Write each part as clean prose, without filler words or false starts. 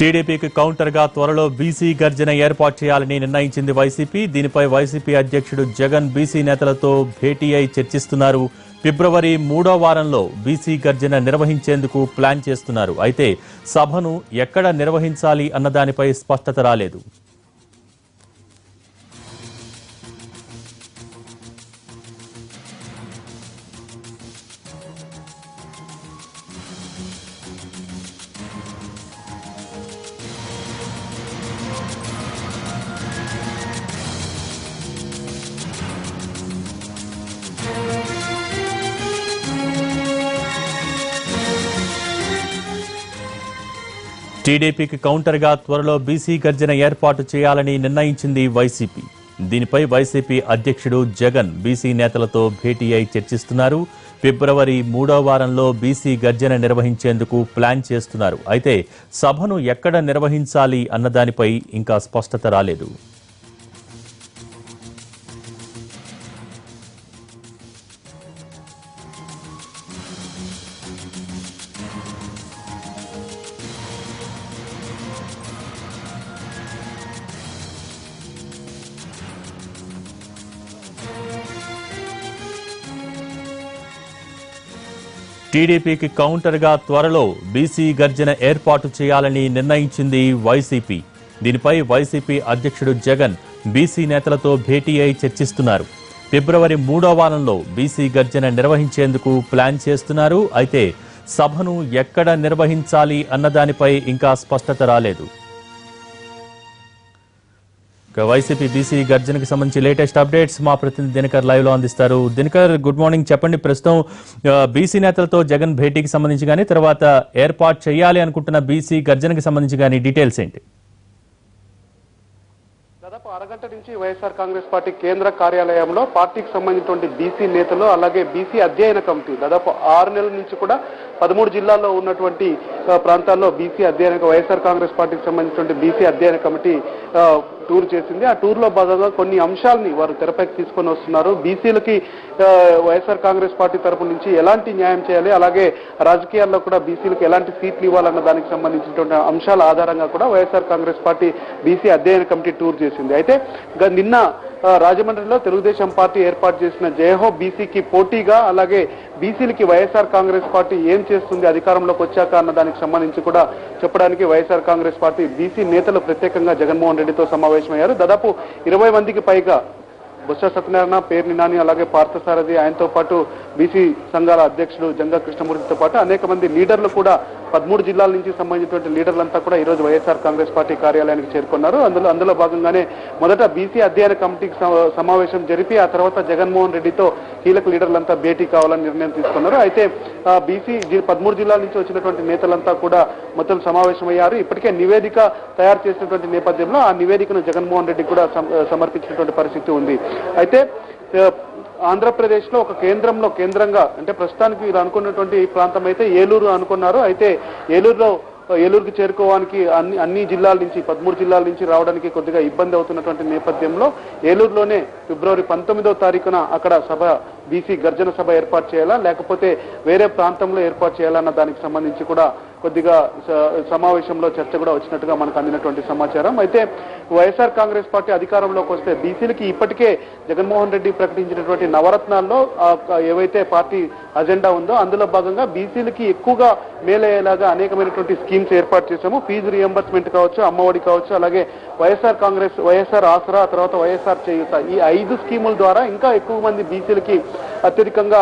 టీడీపీకి కౌంటర్గా త్వరలో బీసీ గర్జన ఏర్పాటు చేయాలని నిర్ణయించింది వైసీపీ. దీనిపై వైసీపీ అధ్యక్షుడు జగన్ బీసీ నేతలతో భేటీ అయి చర్చిస్తున్నారు. ఫిబ్రవరి 3వ వారంలో బీసీ గర్జన నిర్వహించేందుకు ప్లాన్ చేస్తున్నారు. అయితే సభను ఎక్కడ నిర్వహించాలి అన్నదానిపై స్పష్టత రాలేదు. టీడీపీకి కౌంటర్గా త్వరలో బీసీ గర్జన ఏర్పాటు చేయాలని నిర్ణయించింది వైసీపీ. దీనిపై వైసీపీ అధ్యక్షుడు జగన్ బీసీ నేతలతో భేటీ అయి చర్చిస్తున్నారు. ఫిబ్రవరి 3వ వారంలో బీసీ గర్జన నిర్వహించేందుకు ప్లాన్ చేస్తున్నారు. అయితే సభను ఎక్కడ నిర్వహించాలి అన్నదానిపై ఇంకా స్పష్టత రాలేదు. టీడీపీకి కౌంటర్గా త్వరలో బీసీ గర్జన ఏర్పాటు చేయాలని నిర్ణయించింది వైసీపీ. దీనిపై వైసీపీ అధ్యక్షుడు జగన్ బీసీ నేతలతో భేటీ అయి చర్చిస్తున్నారు. ఫిబ్రవరి 3వ వారంలో బీసీ గర్జన నిర్వహించేందుకు ప్లాన్ చేస్తున్నారు. అయితే సభను ఎక్కడ నిర్వహించాలి అన్నదానిపై ఇంకా స్పష్టత రాలేదు. వైసీపీ బీసీ గర్జనకి సంబంధించి లేటెస్ట్ అప్డేట్స్ మా ప్రతినిధి దినకర్ లైవ్ లో అందిస్తారు. Dinakar, good morning. చెప్పండి, ప్రస్తుతం బీసీ నేతలతో జగన్ భేటీకి సంబంధించి కానీ తర్వాత ఏర్పాటు చేయాలి అనుకుంటున్న బీసీ గర్జనకి సంబంధించి కానీ డీటెయిల్స్ ఏంటి? దాదాపు అరగంట నుంచి వైఎస్ఆర్ కాంగ్రెస్ పార్టీ కేంద్ర కార్యాలయంలో పార్టీకి సంబంధించినటువంటి బీసీ నేతలు అలాగే బీసీ అధ్యయన కమిటీ దాదాపు 6 నెలల నుంచి కూడా 13 జిల్లాల్లో ఉన్నటువంటి ప్రాంతాల్లో బీసీ అధ్యయన వైఎస్ఆర్ కాంగ్రెస్ పార్టీకి సంబంధించినటువంటి బీసీ అధ్యయన కమిటీ టూర్ చేసింది. ఆ టూర్ లో భాగంగా కొన్ని అంశాలని వారు తెరపైకి తీసుకొని వస్తున్నారు. బీసీలకి వైఎస్ఆర్ కాంగ్రెస్ పార్టీ తరపు నుంచి ఎలాంటి న్యాయం చేయాలి, అలాగే రాజకీయాల్లో కూడా బీసీలకు ఎలాంటి సీట్లు ఇవ్వాలన్న దానికి సంబంధించినటువంటి అంశాల ఆధారంగా కూడా వైఎస్ఆర్ కాంగ్రెస్ పార్టీ బీసీ అధ్యయన కమిటీ టూర్ చేసింది. అయితే నిన్న రాజమండ్రిలో తెలుగుదేశం పార్టీ ఏర్పాటు చేసిన జయహో బీసీకి పోటీగా అలాగే బీసీలకి వైఎస్ఆర్ కాంగ్రెస్ పార్టీ ఏం చేస్తుంది అధికారంలోకి వచ్చాక అన్న దానికి సంబంధించి కూడా చెప్పడానికి వైఎస్ఆర్ కాంగ్రెస్ పార్టీ బీసీ నేతలు ప్రత్యేకంగా జగన్మోహన్ రెడ్డితో సమావేశమయ్యారు. దాదాపు 20 మందికి పైగా బొత్స సత్యనారాయణ, పేర్ని నాని, అలాగే పార్థసారథి, ఆయనతో పాటు బీసీ సంఘాల అధ్యక్షుడు జంగా కృష్ణమూర్తితో పాటు అనేక మంది లీడర్లు కూడా 13 జిల్లాల నుంచి సంబంధించినటువంటి లీడర్లంతా కూడా ఈరోజు వైఎస్ఆర్ కాంగ్రెస్ పార్టీ కార్యాలయానికి చేరుకున్నారు. అందులో భాగంగానే మొదట బీసీ అధ్యయన కమిటీకి సమావేశం జరిపి ఆ తర్వాత జగన్మోహన్ రెడ్డితో కీలక లీడర్లంతా భేటీ కావాలని నిర్ణయం తీసుకున్నారు. అయితే బీసీ 13 జిల్లాల నుంచి వచ్చినటువంటి నేతలంతా కూడా మొత్తం సమావేశమయ్యారు. ఇప్పటికే నివేదిక తయారు చేసినటువంటి నేపథ్యంలో ఆ నివేదికను జగన్మోహన్ రెడ్డి కూడా సమర్పించినటువంటి పరిస్థితి ఉంది. అయితే ఆంధ్రప్రదేశ్ లో ఒక కేంద్రంగా అంటే ప్రస్తుతానికి వీళ్ళు అనుకున్నటువంటి ప్రాంతం అయితే ఏలూరు అనుకున్నారు. అయితే ఏలూరుకి చేరుకోవడానికి అన్ని జిల్లాల నుంచి 13 జిల్లాల నుంచి రావడానికి కొద్దిగా ఇబ్బంది అవుతున్నటువంటి నేపథ్యంలో ఏలూరులోనే ఫిబ్రవరి 19వ తారీఖున అక్కడ బీసీ గర్జన సభ ఏర్పాటు చేయాలా లేకపోతే వేరే ప్రాంతంలో ఏర్పాటు చేయాలన్న దానికి సంబంధించి కూడా కొద్దిగా సమావేశంలో చర్చ కూడా వచ్చినట్టుగా మనకు అందినటువంటి సమాచారం. అయితే వైఎస్ఆర్ కాంగ్రెస్ పార్టీ అధికారంలోకి వస్తే బీసీలకి ఇప్పటికే జగన్మోహన్ రెడ్డి ప్రకటించినటువంటి నవరత్నాల్లో ఏవైతే పార్టీ అజెండా ఉందో అందులో భాగంగా బీసీలకి ఎక్కువగా మేలయ్యేలాగా అనేకమైనటువంటి స్కీమ్స్ ఏర్పాటు చేశాము. ఫీజు రియంబర్స్మెంట్ కావచ్చు, అమ్మఒడి కావచ్చు, అలాగే వైఎస్ఆర్ ఆసరా, తర్వాత వైఎస్ఆర్ చేయూత, ఈ 5 స్కీముల ద్వారా ఇంకా ఎక్కువ మంది బీసీలకి అత్యధికంగా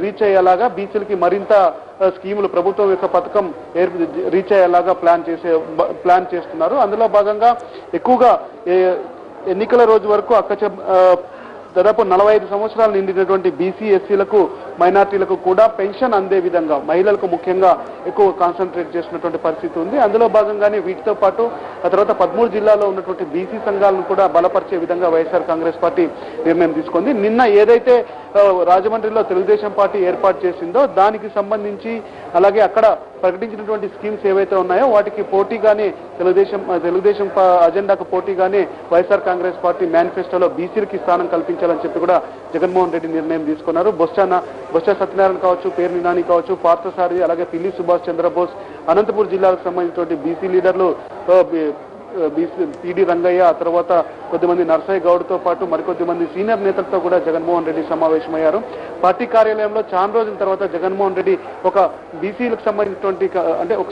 రీచ్ అయ్యేలాగా బీసీలకి మరింత స్కీములు ప్రభుత్వం యొక్క పథకం రీచ్ అయ్యేలాగా ప్లాన్ చేస్తున్నారు. అందులో భాగంగా ఎక్కువగా ఎన్నికల రోజు వరకు దాదాపు 45 సంవత్సరాలు నిండినటువంటి బీసీ ఎస్సీలకు మైనార్టీలకు కూడా పెన్షన్ అందే విధంగా మహిళలకు ముఖ్యంగా ఎక్కువ కాన్సన్ట్రేట్ చేసినటువంటి పరిస్థితి ఉంది. అందులో భాగంగానే వీటితో పాటు ఆ తర్వాత 13 జిల్లాలో ఉన్నటువంటి బీసీ సంఘాలను కూడా బలపరిచే విధంగా వైఎస్ఆర్ కాంగ్రెస్ పార్టీ నిర్ణయం తీసుకుంది. నిన్న ఏదైతే రాజమండ్రిలో తెలుగుదేశం పార్టీ ఏర్పాటు చేసిందో దానికి సంబంధించి అలాగే అక్కడ ప్రకటించినటువంటి స్కీమ్స్ ఏవైతే ఉన్నాయో వాటికి పోటీగానే తెలుగుదేశం అజెండాకు పోటీగానే వైఎస్ఆర్ కాంగ్రెస్ పార్టీ మేనిఫెస్టోలో బీసీలకి స్థానం కల్పించాలని చెప్పి కూడా జగన్మోహన్ రెడ్డి నిర్ణయం తీసుకున్నారు. బొత్స బొత్స సత్యనారాయణ కావచ్చు, పేర్ని నాని కావచ్చు, పార్థసారథి, అలాగే పిల్లి సుభాష్ చంద్రబోస్, అనంతపూర్ జిల్లాకు సంబంధించినటువంటి బీసీ లీడర్లు పిడి రంగయ్య, ఆ తర్వాత కొద్దిమంది నర్సయ్య గౌడ్తో పాటు మరికొద్ది మంది సీనియర్ నేతలతో కూడా జగన్మోహన్ రెడ్డి సమావేశమయ్యారు. పార్టీ కార్యాలయంలో చాలా రోజుల తర్వాత జగన్మోహన్ రెడ్డి ఒక బీసీలకు సంబంధించినటువంటి అంటే ఒక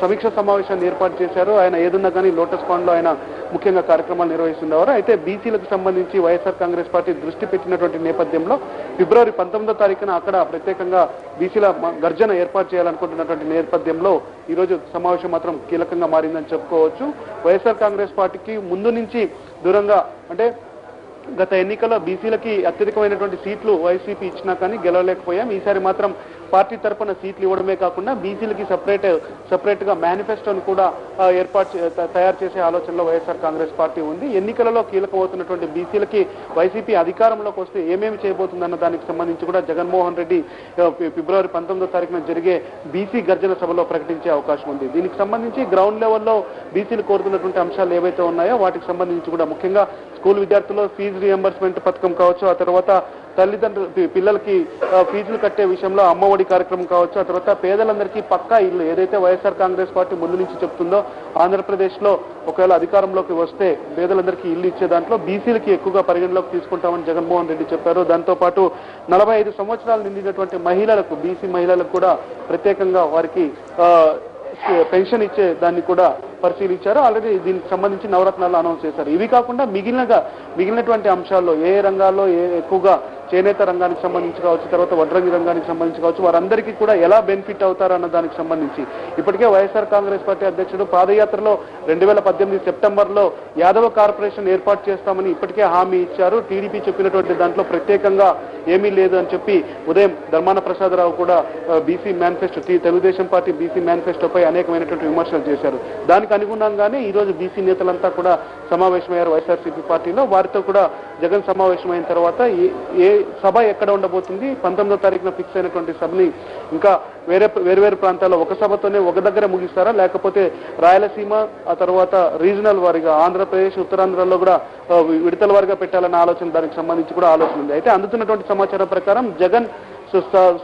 సమీక్ష సమావేశాన్ని ఏర్పాటు చేశారు. ఆయన ఏదున్నా కానీ లోటస్ పాండ్ లో ఆయన ముఖ్యంగా కార్యక్రమాలు నిర్వహిస్తున్నారు. అయితే బీసీలకు సంబంధించి వైఎస్ఆర్ కాంగ్రెస్ పార్టీ దృష్టి పెట్టినటువంటి నేపథ్యంలో ఫిబ్రవరి 19వ తారీఖున అక్కడ ప్రత్యేకంగా బీసీల గర్జన ఏర్పాటు చేయాలనుకుంటున్నటువంటి నేపథ్యంలో ఈ రోజు సమావేశం మాత్రం కీలకంగా మారిందని చెప్పుకోవచ్చు. వైఎస్ఆర్ కాంగ్రెస్ పార్టీకి ముందు నుంచి దూరంగా అంటే గత ఎన్నికల్లో బీసీలకి అత్యధికమైనటువంటి సీట్లు వైసీపీ ఇచ్చినా కానీ గెలవలేకపోయాం. ఈసారి మాత్రం పార్టీ తరఫున సీట్లు ఇవ్వడమే కాకుండా బీసీలకి సపరేట్ గా మేనిఫెస్టోను కూడా తయారు చేసే ఆలోచనలో వైఎస్ఆర్ కాంగ్రెస్ పార్టీ ఉంది. ఎన్నికలలో కీలకమవుతున్నటువంటి బీసీలకి వైసీపీ అధికారంలోకి వస్తే ఏమేమి చేయబోతుందన్న దానికి సంబంధించి కూడా జగన్మోహన్ రెడ్డి ఫిబ్రవరి 19వ తారీఖున జరిగే బీసీ గర్జన సభలో ప్రకటించే అవకాశం ఉంది. దీనికి సంబంధించి గ్రౌండ్ లెవెల్లో బీసీలు కోరుతున్నటువంటి అంశాలు ఏవైతే ఉన్నాయో వాటికి సంబంధించి కూడా ముఖ్యంగా స్కూల్ విద్యార్థులు ఫీజు రియంబర్స్మెంట్ పథకం కావచ్చు, ఆ తర్వాత పిల్లలకి ఫీజులు కట్టే విషయంలో అమ్మఒడి కార్యక్రమం కావచ్చు, ఆ తర్వాత పేదలందరికీ పక్కా ఇల్లు ఏదైతే వైఎస్ఆర్ కాంగ్రెస్ పార్టీ ముందు నుంచి చెప్తుందో ఆంధ్రప్రదేశ్ లో ఒకవేళ అధికారంలోకి వస్తే పేదలందరికీ ఇల్లు ఇచ్చే దాంట్లో బీసీలకి ఎక్కువగా పరిగణలోకి తీసుకుంటామని జగన్మోహన్ రెడ్డి చెప్పారు. దాంతో పాటు 45 సంవత్సరాలు నిండినటువంటి మహిళలకు, బీసీ మహిళలకు కూడా ప్రత్యేకంగా వారికి పెన్షన్ ఇచ్చే దాన్ని కూడా పరిశీలించారు. ఆల్రెడీ దీనికి సంబంధించి నవరత్నాలు అనౌన్స్ చేశారు. ఇవి కాకుండా మిగిలినటువంటి అంశాల్లో ఏ రంగాల్లో ఎక్కువగా చేనేత రంగానికి సంబంధించి కావచ్చు, తర్వాత వడ్రంగి రంగానికి సంబంధించి కావచ్చు, వారందరికీ కూడా ఎలా బెనిఫిట్ అవుతారన్న దానికి సంబంధించి ఇప్పటికే వైఎస్ఆర్ కాంగ్రెస్ పార్టీ అధ్యక్షుడు పాదయాత్రలో 2018 సెప్టెంబర్లో యాదవ కార్పొరేషన్ ఏర్పాటు చేస్తామని ఇప్పటికే హామీ ఇచ్చారు. టీడీపీ చెప్పినటువంటి దాంట్లో ప్రత్యేకంగా ఏమీ లేదు అని చెప్పి ఉదయం ధర్మాన ప్రసాదరావు కూడా BC manifesto, Telugu Desam party BC మేనిఫెస్టోపై అనేకమైనటువంటి విమర్శలు చేశారు. దానికి అనుగుణంగానే ఈ రోజు బీసీ నేతలంతా కూడా సమావేశమయ్యారు వైఎస్ఆర్సీపీ పార్టీలో. వారితో కూడా జగన్ సమావేశమైన తర్వాత ఏ సభ ఎక్కడ ఉండబోతుంది, 19వ తారీఖున ఫిక్స్ అయినటువంటి సభని ఇంకా వేరు ప్రాంతాల్లో ఒక సభతోనే ఒక దగ్గర ముగిస్తారా, లేకపోతే రాయలసీమ ఆ తర్వాత రీజనల్ వారిగా ఆంధ్రప్రదేశ్, ఉత్తరాంధ్రలో కూడా విడతల వారిగా పెట్టాలన్న ఆలోచన, దానికి సంబంధించి కూడా ఆలోచన ఉంది. అయితే అందుతున్నటువంటి సమాచారం ప్రకారం జగన్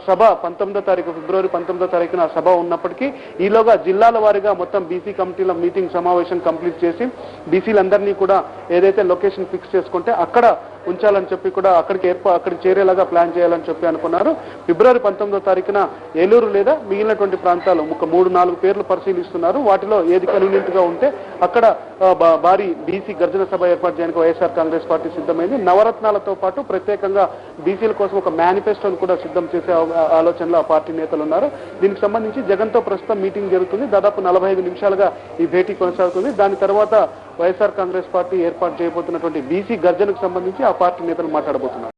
సభ 19వ తారీఖు ఫిబ్రవరి 19వ తారీఖున సభ ఉన్నప్పటికీ ఈలోగా జిల్లాల వారీగా మొత్తం బీసీ కమిటీల మీటింగ్ సమావేశం కంప్లీట్ చేసి బీసీలందరినీ కూడా ఏదైతే లొకేషన్ ఫిక్స్ చేసుకుంటే అక్కడ ఉంచాలని చెప్పి కూడా అక్కడికి చేరేలాగా ప్లాన్ చేయాలని చెప్పి అనుకున్నారు. ఫిబ్రవరి 19వ తారీఖున ఏలూరు లేదా మిగిలినటువంటి ప్రాంతాలు ఒక 3-4 పేర్లు పరిశీలిస్తున్నారు. వాటిలో ఏది కన్వీనియంట్ గా ఉంటే అక్కడ భారీ బీసీ గర్జన సభ ఏర్పాటు చేయడానికి వైఎస్ఆర్ కాంగ్రెస్ పార్టీ సిద్ధమైంది. నవరత్నాలతో పాటు ప్రత్యేకంగా బీసీల కోసం ఒక మేనిఫెస్టోను కూడా సిద్ధం చేసే ఆలోచనలో ఆ పార్టీ నేతలు ఉన్నారు. దీనికి సంబంధించి జగన్ తో ప్రస్తుతం మీటింగ్ జరుగుతుంది. దాదాపు 45 నిమిషాలుగా ఈ భేటీ కొనసాగుతుంది. దాని తర్వాత వైఎస్ఆర్ కాంగ్రెస్ పార్టీ ఏర్పాటు చేయబోతున్నటువంటి బీసీ గర్జనకు సంబంధించి ఆ పార్టీ నేతలు మాట్లాడబోతున్నారు.